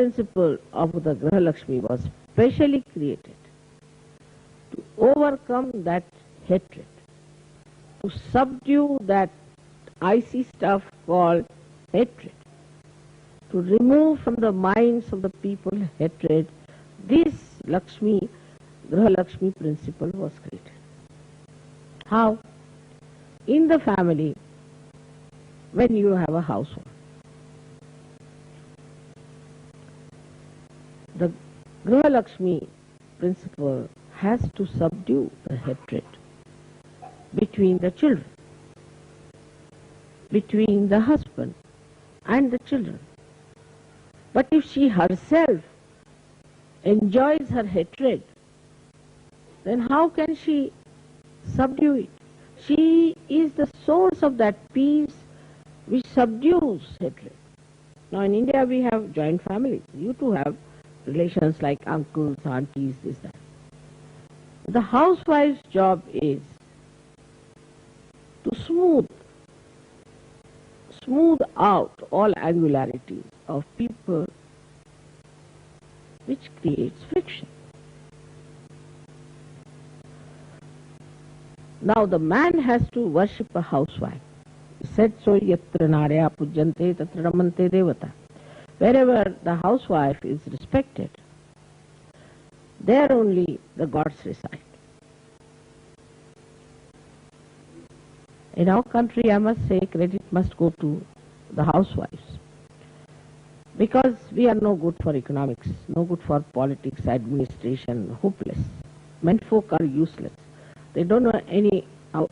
principle of the Gruhalakshmi was specially created to overcome that hatred, to subdue that icy stuff called hatred, to remove from the minds of the people hatred. This Gruhalakshmi principle was created. How? In the family, when you have a household, the Gruhalakshmi principle has to subdue the hatred between the children, between the husband and the children. But if she herself enjoys her hatred, then how can she subdue it? She is the source of that peace which subdues hatred. Now in India we have joint families. You too have relations like uncles, aunties, this, that. The housewife's job is to smooth out all angularities of people which creates friction. Now the man has to worship a housewife. He said so, yatra narya pujyante tatra ramante devata. Wherever the housewife is respected, there only the gods reside. In our country, I must say, credit must go to the housewives. Because we are no good for economics, no good for politics, administration, hopeless. Men folk are useless. They don't know any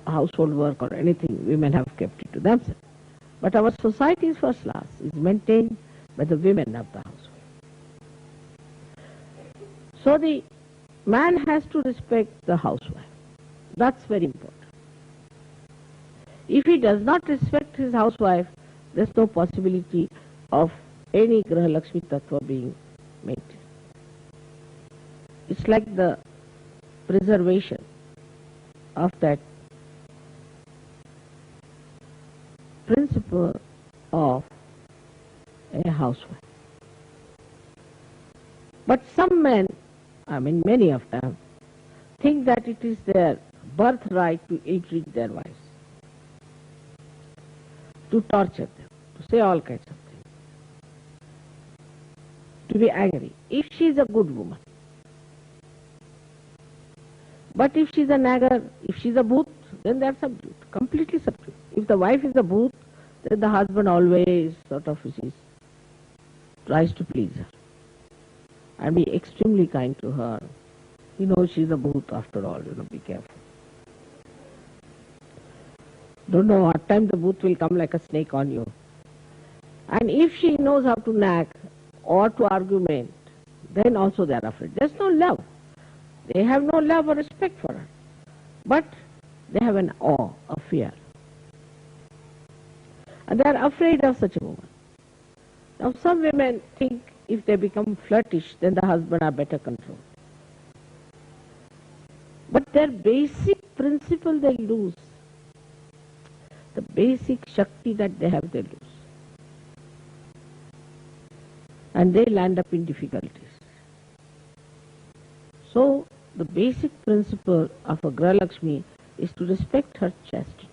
household work or anything. Women have kept it to themselves. But our society's first class is maintained by the women of the household. So the man has to respect the housewife. That's very important. If he does not respect his housewife, there's no possibility of any Gruhalakshmi Tattva being maintained. It's like the preservation of that principle of a housewife. But some men, many of them, think that it is their birthright to ill-treat their wives, to torture them, to say all kinds of things, to be angry, if she is a good woman. But if she is a nagger, if she is a bhoot, then they are subdued, completely subdued. If the wife is a bhoot, then the husband always tries to please her and be extremely kind to her. He knows she is a bhoot after all, be careful. Don't know what time the bhoot will come like a snake on you. And if she knows how to nag or to argument, then also they are afraid. There's no love. They have no love or respect for her. But they have an awe, a fear. And they are afraid of such a woman. Now some women think if they become flirtish, then the husband are better controlled. But their basic principle they lose. The basic Shakti that they have, they lose. And they land up in difficulties. So, the basic principle of a Gruhalakshmi is to respect her chastity.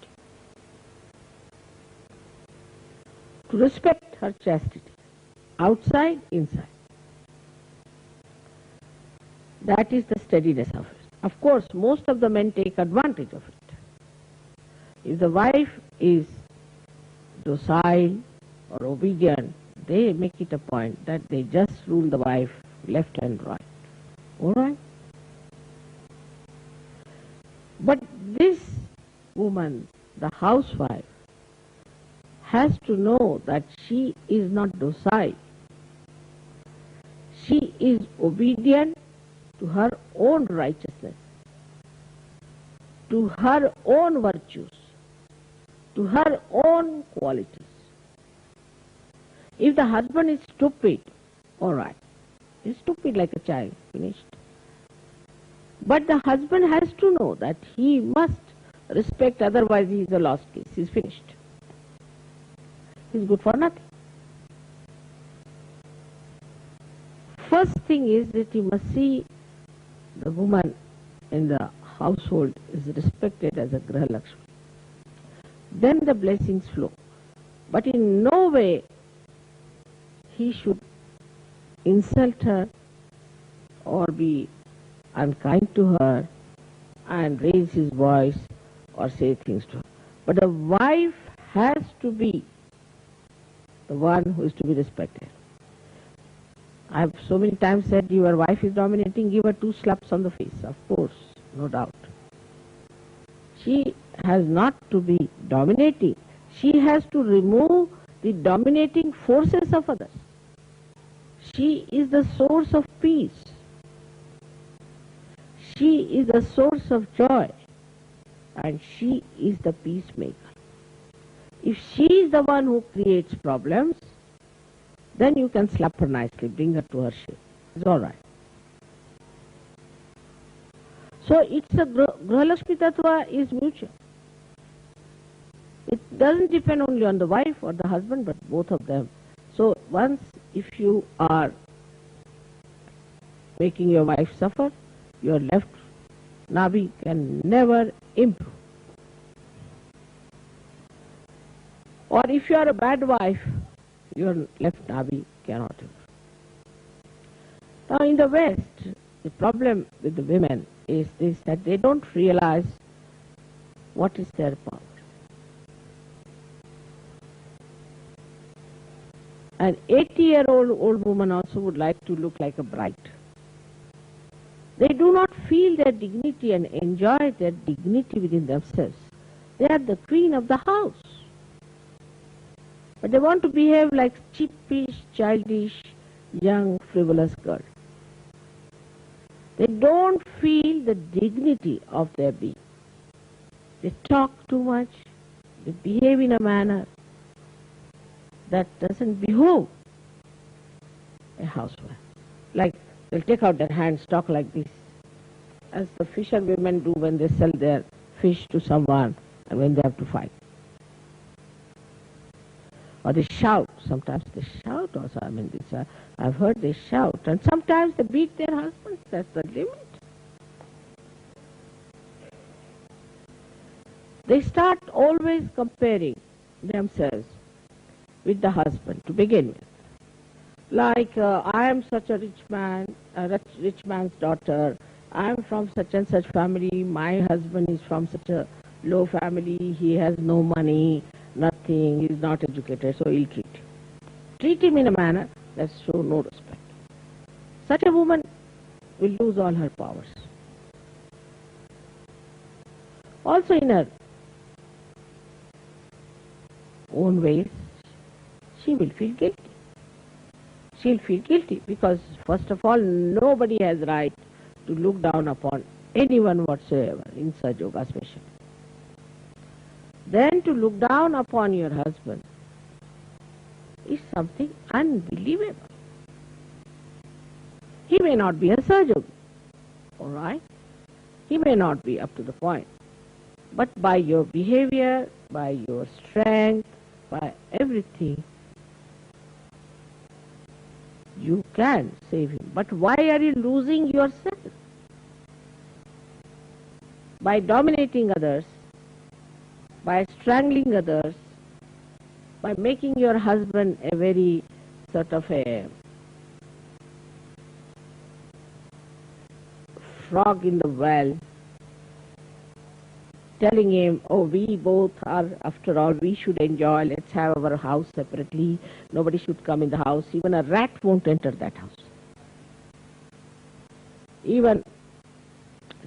To respect her chastity. Outside, inside. That is the steadiness of it. Of course, most of the men take advantage of it. If the wife is docile or obedient, they make it a point that they just rule the wife left and right. All right? But this woman, the housewife, has to know that she is not docile. She is obedient to her own righteousness, to her own virtues, to her own qualities. If the husband is stupid, all right, he's stupid like a child, finished. But the husband has to know that he must respect, otherwise he is a lost case, he's finished. He's good for nothing. first thing is that you must see the woman in the household is respected as a Gruhalakshmi. Then the blessings flow. But in no way he should insult her or be unkind to her and raise his voice or say things to her. But the wife has to be the one who is to be respected. I have so many times said, your wife is dominating, give her 2 slaps on the face, of course, no doubt. She has not to be dominating. She has to remove the dominating forces of others. She is the source of peace. She is the source of joy. And she is the peacemaker. If she is the one who creates problems, then you can slap her nicely, bring her to her shape. It's all right. So it's a Gruhalakshmi Tattva is mutual. It doesn't depend only on the wife or the husband, but both of them. So once if you are making your wife suffer, your left Nabi can never improve. Or if you are a bad wife, your left Nabi cannot improve. Now in the West, the problem with the women is this, that they don't realize what is their power. An 80-year-old woman also would like to look like a bride. They do not feel their dignity and enjoy their dignity within themselves. They are the queen of the house. But they want to behave like cheapish, childish, young, frivolous girl. They don't feel the dignity of their being. They talk too much. They behave in a manner that doesn't behove a housewife. Like they'll take out their hands, talk like this, as the fisherwomen do when they sell their fish to someone and when they have to fight. Or they shout. Sometimes they shout also. I mean, this, I've heard they shout. And sometimes they beat their husbands. That's the limit. They start always comparing themselves with the husband to begin with. Like, I am such a rich man, a rich man's daughter. I am from such and such family. My husband is from such a low family. He has no money, nothing. He is not educated, so he'll treat him. Treat him in a manner that shows no respect. Such a woman will lose all her powers. Also in her own ways, she will feel guilty. She'll feel guilty because, first of all, nobody has right to look down upon anyone whatsoever, in Sahaja Yoga especially. Then to look down upon your husband is something unbelievable. He may not be a Sahaja Yogi, all right? He may not be up to the point. But by your behavior, by your strength, by everything, you can save him. But why are you losing yourself? By dominating others, by strangling others, by making your husband a very sort of a frog in the well, telling him, oh, we both are, after all, we should enjoy, let's have our house separately, nobody should come in the house, even a rat won't enter that house. Even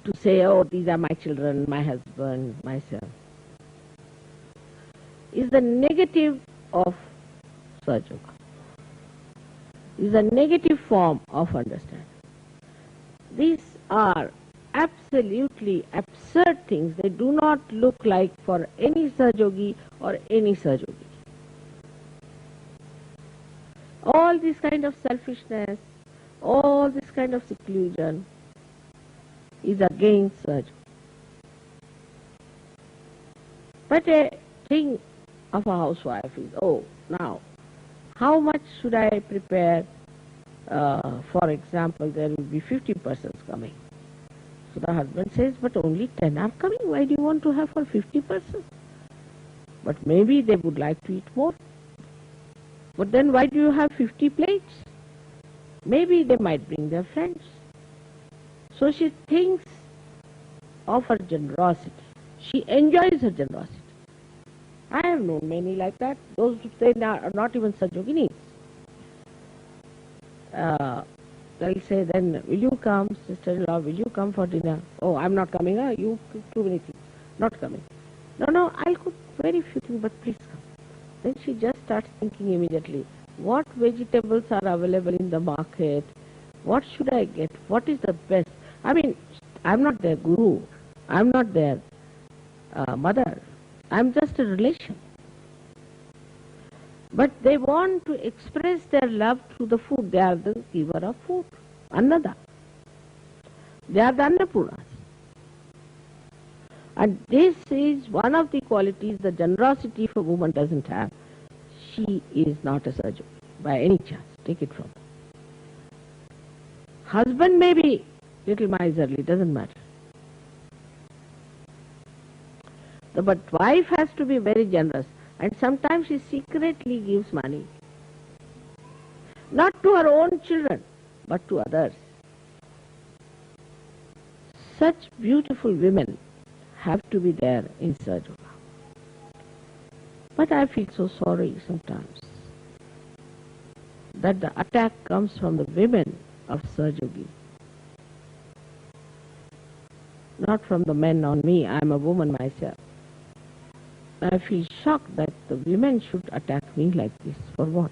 to say, oh, these are my children, my husband, myself, is the negative of Sahaja Yoga. Is a negative form of understanding. These are absolutely absurd things. They do not look like for any Sahaja Yogi or any Sahaja Yogi. All this kind of selfishness, all this kind of seclusion is against Sahaja Yoga. But a thing of a housewife is, oh, now, how much should I prepare For example, there will be 50 persons coming. So the husband says, but only 10 are coming. Why do you want to have for 50 persons? But maybe they would like to eat more. But then why do you have 50 plates? Maybe they might bring their friends. So she thinks of her generosity. She enjoys her generosity. I have known many like that. Those who say are not even such yoginis. They'll say, then, will you come, sister-in-law, will you come for dinner? Oh, I'm not coming. You cook too many things. Not coming. No, I'll cook very few things, but please come. Then she just starts thinking immediately, what vegetables are available in the market? What should I get? What is the best? I mean, I'm not their guru. I'm not their mother. I'm just a relation. But they want to express their love through the food. They are the giver of food. Annada. They are the Annapurnas. And this is one of the qualities the generosity if a woman doesn't have. She is not a surgeon by any chance. Take it from her. Husband may be little miserly, doesn't matter. But wife has to be very generous. And sometimes she secretly gives money. Not to her own children, but to others. Such beautiful women have to be there in Sahaja. But I feel so sorry sometimes that the attack comes from the women of Sahajogi. Not from the men on me. I am a woman myself. I feel shocked that the women should attack me like this. For what?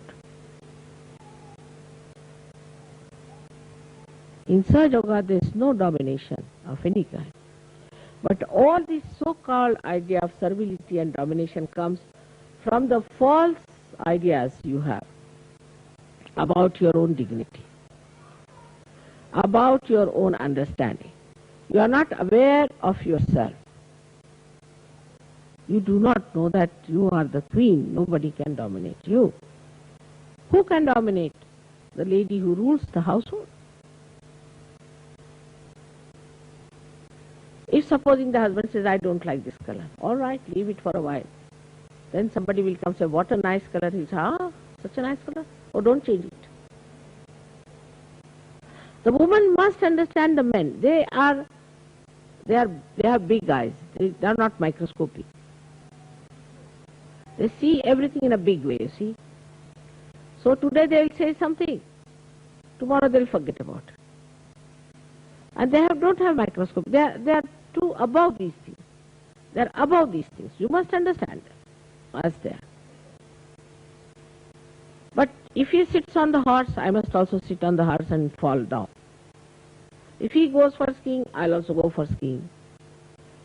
In Sahaja Yoga there is no domination of any kind. But all this so-called idea of servility and domination comes from the false ideas you have about your own dignity, about your own understanding. You are not aware of yourself. You do not know that you are the queen. Nobody can dominate you. Who can dominate? The lady who rules the household. If supposing the husband says, I don't like this color, all right, leave it for a while. Then somebody will come and say, what a nice color. He'll say, such a nice color. Oh, don't change it. The woman must understand the men. They have big eyes. They are not microscopic. They see everything in a big way, you see. So today they will say something. Tomorrow they will forget about it. And they don't have microscope. They are too above these things. They are above these things. You must understand them as they are. But if he sits on the horse, I must also sit on the horse and fall down. If he goes for skiing, I'll also go for skiing.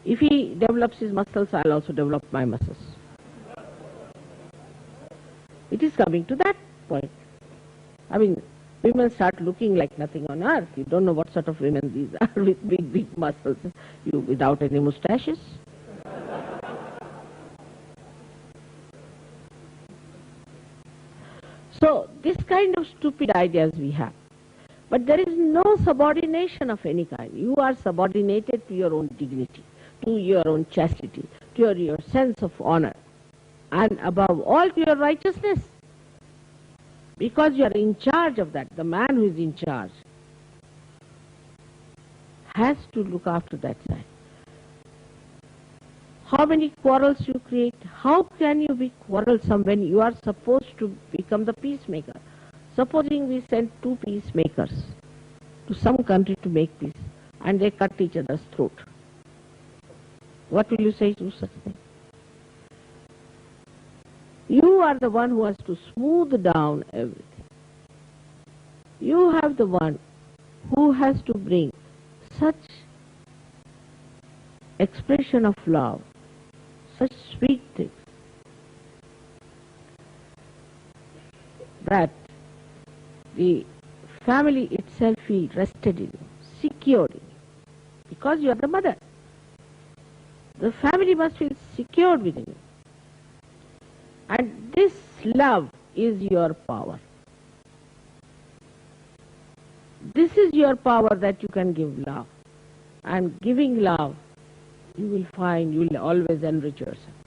If he develops his muscles, I'll also develop my muscles. It is coming to that point. I mean, women start looking like nothing on earth. You don't know what sort of women these are with big, big muscles. You without any moustaches. So, this kind of stupid ideas we have. But there is no subordination of any kind. You are subordinated to your own dignity, to your own chastity, to your sense of honor, and above all to your righteousness. Because you are in charge of that. The man who is in charge has to look after that side. How many quarrels you create? How can you be quarrelsome when you are supposed to become the peacemaker? Supposing we send 2 peacemakers to some country to make peace and they cut each other's throat. What will you say to such thing? You are the one who has to smooth down everything. You have the one who has to bring such expression of love, such sweet things, that the family itself feels rested in you, secured in you, because you are the mother. The family must feel secured within you. And this love is your power. this is your power, that you can give love. And giving love, you will find you will always enrich yourself.